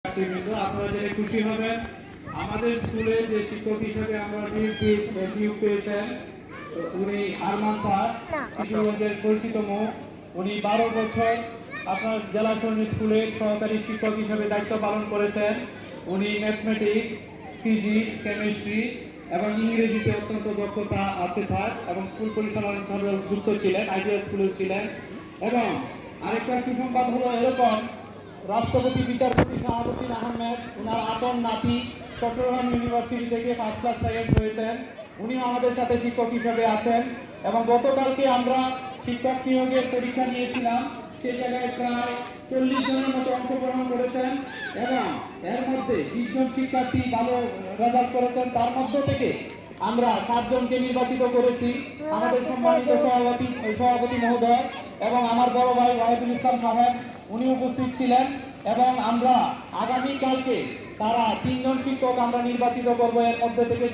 আপনারা জেনে খুশি হবেন আমাদের স্কুলে যে শিক্ষক হিসেবে আমরা নিয়োগ পেয়েছেন উনি আরমান স্যার, কিশোরগঞ্জের পরিচিত মুখ। উনি 12 বছর আপনার জেলা সৈনিক স্কুলের সহকারী শিক্ষক হিসেবে দায়িত্ব পালন করেছেন। উনি ম্যাথমেটিক্স, ফিজিক্স, কেমিস্ট্রি এবং ইংরেজিতে অত্যন্ত দক্ষতা আছে তার, এবং স্কুল পরিচালনার সঙ্গে যুক্ত ছিলেন, আইডিয়াল স্কুলে ছিলেন। এবং আরেকটা সুসংবাদ হলো এরকম, রাষ্ট্রপতি বিচারপতি শাহাবুদ্দিন আহমেদ ওনার আপন নাতি চট্টগ্রাম ইউনিভার্সিটি থেকে ফার্স্ট ক্লাস সেকেন্ড হয়েছেন। উনিও আমাদের সাথে শিক্ষক হিসেবে আছেন। এবং গতকালকে আমরা শিক্ষক নিয়োগের পরীক্ষা নিয়েছিলাম, সেই জায়গায় প্রায় 40 জনের মতো অংশগ্রহণ করেছেন এবং এর মধ্যে 20 জন শিক্ষার্থী ভালো রেজাল্ট করেছেন। তার মধ্য থেকে আমরা 7 জনকে নির্বাচিত করেছি। আমাদের সম্মানিত সভাপতি মহোদয় এবং আমার বড় ভাই ওয়াহিদুল ইসলাম সাহেব উনি উপস্থিত ছিলেন। এবং আমরা আগামীকালকে তারা 3 জন শিক্ষক আমরা নির্বাচিত করবো, এর মধ্যে থেকে